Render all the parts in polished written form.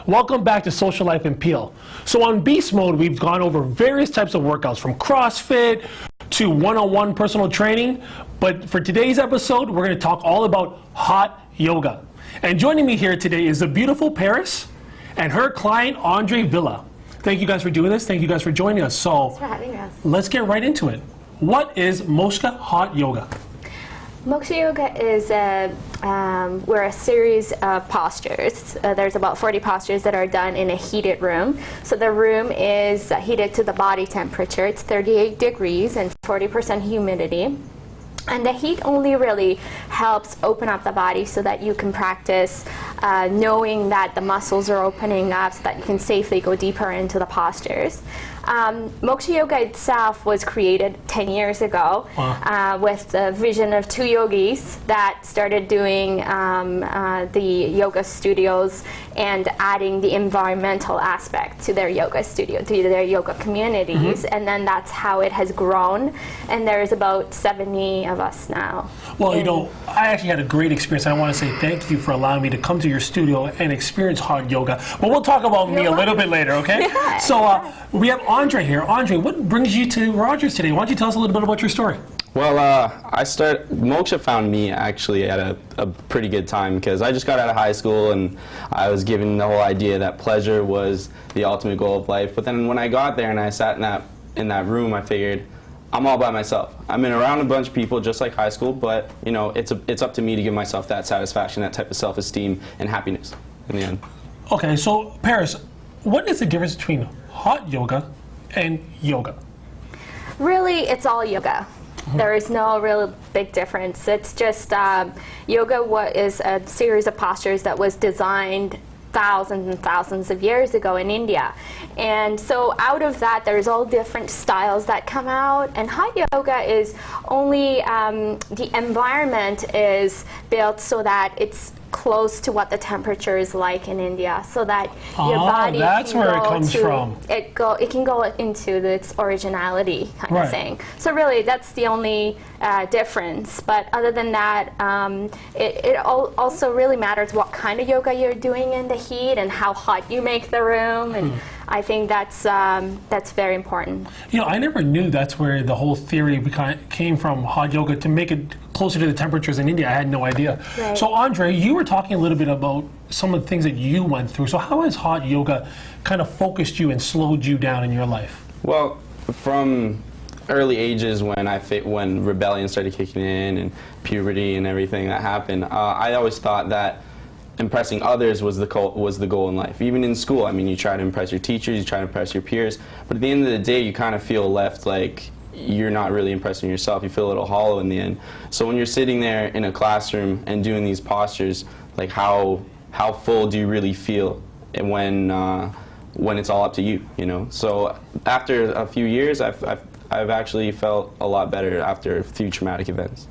Welcome back to Social Life and Peel. So on Beast Mode, we've gone over various types of workouts from CrossFit to one-on-one personal training. But for today's episode, we're going to talk all about hot yoga. And joining me here today is the beautiful Paras and her client, Andres Villar. Thank you guys for doing this. Thank you guys for joining us. So Thanks for having us. Let's get right into it. What is Moksha Hot Yoga? Moksha Yoga is we're a series of postures. There's about 40 postures that are done in a heated room. So the room is heated to the body temperature. It's 38 degrees and 40% humidity. And the heat only really helps open up the body so that you can practice knowing that the muscles are opening up so that you can safely go deeper into the postures. Moksha Yoga itself was created 10 years ago with the vision of two yogis that started doing the yoga studios and adding the environmental aspect to their yoga studio, to their yoga communities. And then that's how it has grown. And there's about 70 of us now. Well, you know, I actually had a great experience. I want to say thank you for allowing me to come to your studio and experience hot yoga. But we'll talk about me a little bit later, okay? Yeah, so we have Andre here. Andre, what brings you to Rogers today? Why don't you tell us a little bit about your story? Well, Moksha found me actually at a pretty good time because I just got out of high school and I was given the whole idea that pleasure was the ultimate goal of life. But then when I got there and I sat in that room, I figured, I'm all by myself. I'm in around a bunch of people just like high school, but you know, it's up to me to give myself that satisfaction, that type of self-esteem and happiness in the end. Okay, so Paras, what is the difference between hot yoga and yoga? Really, it's all yoga. There is no real big difference. It's just yoga is a series of postures that was designed thousands and thousands of years ago in India. And so out of that, there's all different styles that come out. And hot yoga is only, the environment is built so that it's close to what the temperature is like in India, so that your body that's can where go it comes to, from. It can go into its originality kind of thing. So really, that's the only difference. But other than that, it also really matters what kind of yoga you're doing in the heat and how hot you make the room. And I think that's very important. You know, I never knew that's where the whole theory came from, hot yoga, to make it closer to the temperatures in India. I had no idea. Right. So Andre, you were talking a little bit about some of the things that you went through. So how has hot yoga kind of focused you and slowed you down in your life? Well, from early ages when rebellion started kicking in and puberty and everything that happened, I always thought that impressing others was the goal in life. Even in school, I mean, you try to impress your teachers, you try to impress your peers, but at the end of the day, you kind of feel left like you're not really impressing yourself. You feel a little hollow in the end. So when you're sitting there in a classroom and doing these postures, like how full do you really feel when it's all up to you, you know? So after a few years, I've actually felt a lot better after a few traumatic events.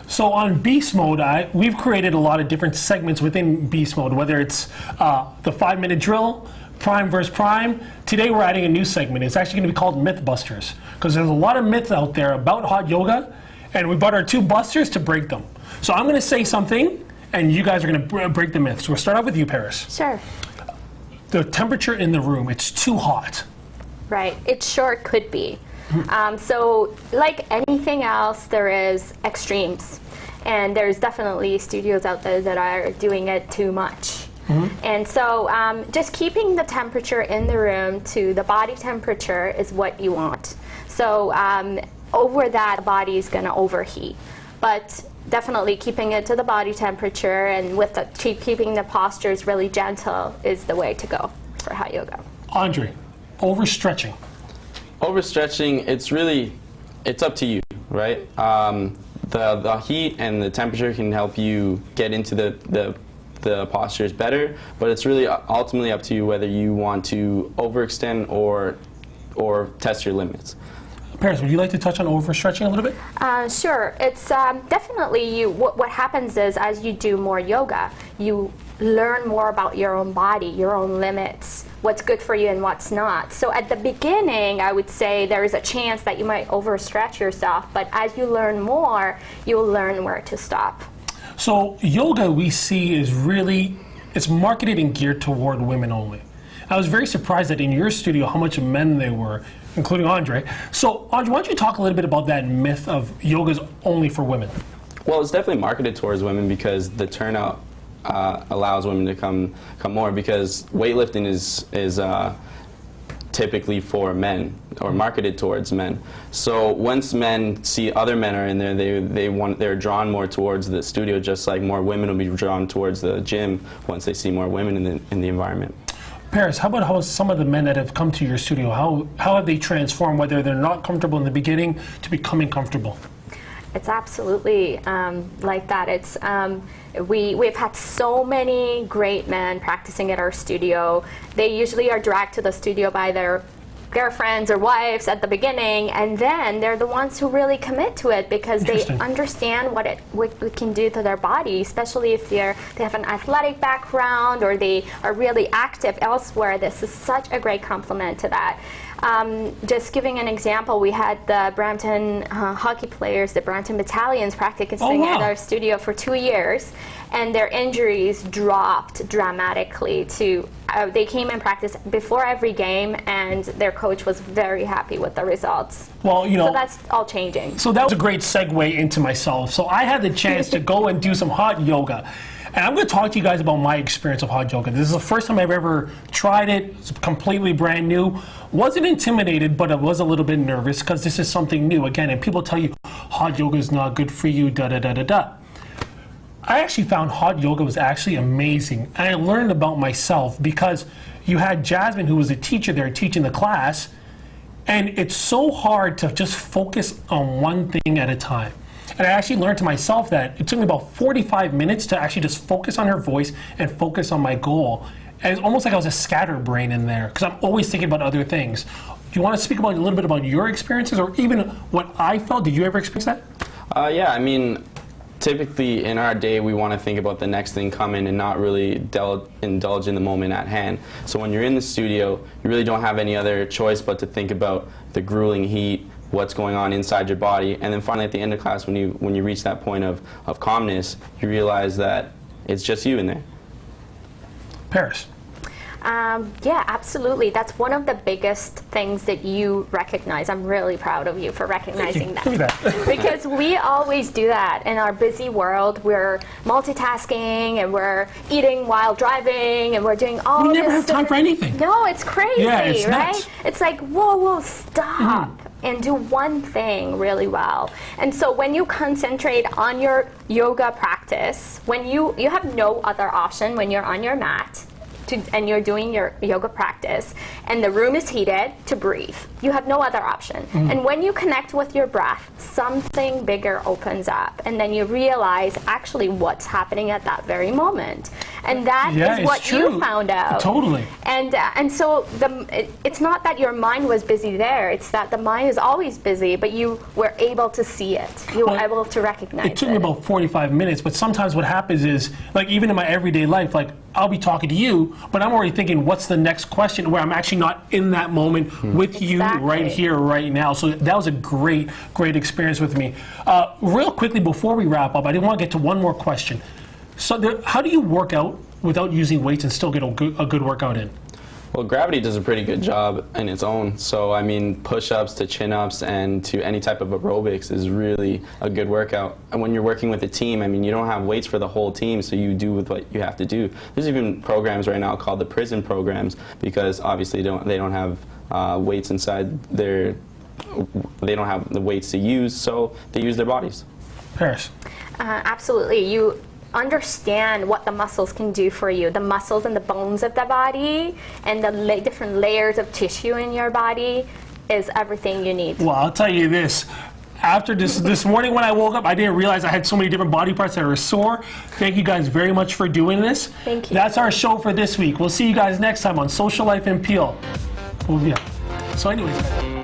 So on Beast Mode, we've created a lot of different segments within Beast Mode, whether it's the 5-minute drill, Prime versus Prime. Today we're adding a new segment. It's actually going to be called Mythbusters, because there's a lot of myths out there about hot yoga, and we brought our two busters to break them. So I'm going to say something, and you guys are going to break the myths. So we'll start off with you, Paras. Sure. The temperature in the room, it's too hot. Right. It sure could be. So like anything else, there is extremes. And there's definitely studios out there that are doing it too much. And so just keeping the temperature in the room to the body temperature is what you want. So over that, the body is going to overheat. But definitely keeping it to the body temperature and with keeping the postures really gentle is the way to go for hot yoga. Andre, overstretching. Overstretching, it's up to you, right? The heat and the temperature can help you get into the postures better, but it's really ultimately up to you whether you want to overextend or test your limits. Paras, would you like to touch on overstretching a little bit? Sure. It's definitely what happens is as you do more yoga, you learn more about your own body, your own limits, what's good for you and what's not. So at the beginning, I would say there is a chance that you might overstretch yourself, but as you learn more, you'll learn where to stop. So yoga we see is really it's marketed and geared toward women only. I was very surprised that in your studio how much men there were, including Andre. So, Andre, why don't you talk a little bit about that myth of yoga's only for women? Well, it's definitely marketed towards women because the turnout allows women to come more, because weightlifting is typically for men or marketed towards men. So once men see other men are in there, they're drawn more towards the studio, just like more women will be drawn towards the gym once they see more women in the environment. Paras, how about how some of the men that have come to your studio, how have they transformed, whether they're not comfortable in the beginning to becoming comfortable? It's absolutely like that. It's we've had so many great men practicing at our studio. They usually are dragged to the studio by their girlfriends or wives at the beginning, and then they're the ones who really commit to it because they understand what it can do to their body, especially if they have an athletic background or they are really active elsewhere. This is such a great complement to that. Just giving an example, we had the Brampton hockey players, the Brampton Battalions, practicing at our studio for 2 years, and their injuries dropped dramatically. They came and practiced before every game, and their coach was very happy with the results. Well, you know, so that's all changing. So that was a great segue into myself. So I had the chance to go and do some hot yoga. And I'm going to talk to you guys about my experience of hot yoga. This is the first time I've ever tried it. It's completely brand new. Wasn't intimidated, but I was a little bit nervous because this is something new. Again, and people tell you hot yoga is not good for you, da-da-da-da-da. I actually found hot yoga was actually amazing. And I learned about myself because you had Jasmine, who was a teacher there, teaching the class. And it's so hard to just focus on one thing at a time. And I actually learned to myself that it took me about 45 minutes to actually just focus on her voice and focus on my goal. And it's almost like I was a scatterbrain in there because I'm always thinking about other things. Do you want to speak about a little bit about your experiences or even what I felt? Did you ever experience that? Yeah, I mean, typically in our day we want to think about the next thing coming and not really indulge in the moment at hand. So when you're in the studio, you really don't have any other choice but to think about the grueling heat, what's going on inside your body, and then finally at the end of class when you reach that point of calmness, you realize that it's just you in there. Paras. Yeah, absolutely. That's one of the biggest things that you recognize. I'm really proud of you for recognizing that. Because we always do that in our busy world. We're multitasking and we're eating while driving and we're doing all this. We never have time for anything. No, it's crazy, yeah, it's right? nuts. It's like, whoa, stop. And do one thing really well. And so when you concentrate on your yoga practice, when you have no other option when you're on your mat, and you're doing your yoga practice, and the room is heated, to breathe. You have no other option. And when you connect with your breath, something bigger opens up, and then you realize actually what's happening at that very moment. And that is what you found out. Totally. And so it's not that your mind was busy there, it's that the mind is always busy, but you were able to see it. You were able to recognize it. It took me about 45 minutes, but sometimes what happens is, like even in my everyday life, like I'll be talking to you, but I'm already thinking, what's the next question, where I'm actually not in that moment with you right here, right now. So that was a great experience with me. Real quickly, before we wrap up, I did want to get to one more question. So how do you work out without using weights and still get a good workout in? Well, gravity does a pretty good job in its own. So, I mean, push-ups to chin-ups and to any type of aerobics is really a good workout. And when you're working with a team, I mean, you don't have weights for the whole team, so you do with what you have to do. There's even programs right now called the prison programs because obviously they don't have weights inside they don't have the weights to use, so they use their bodies. Paras. Absolutely. You understand what the muscles can do for you. The muscles and the bones of the body and the different layers of tissue in your body is everything you need. Well, I'll tell you this. After this morning when I woke up, I didn't realize I had so many different body parts that were sore. Thank you guys very much for doing this. Thank you. That's our show for this week. We'll see you guys next time on Social Life in Peel. So anyways.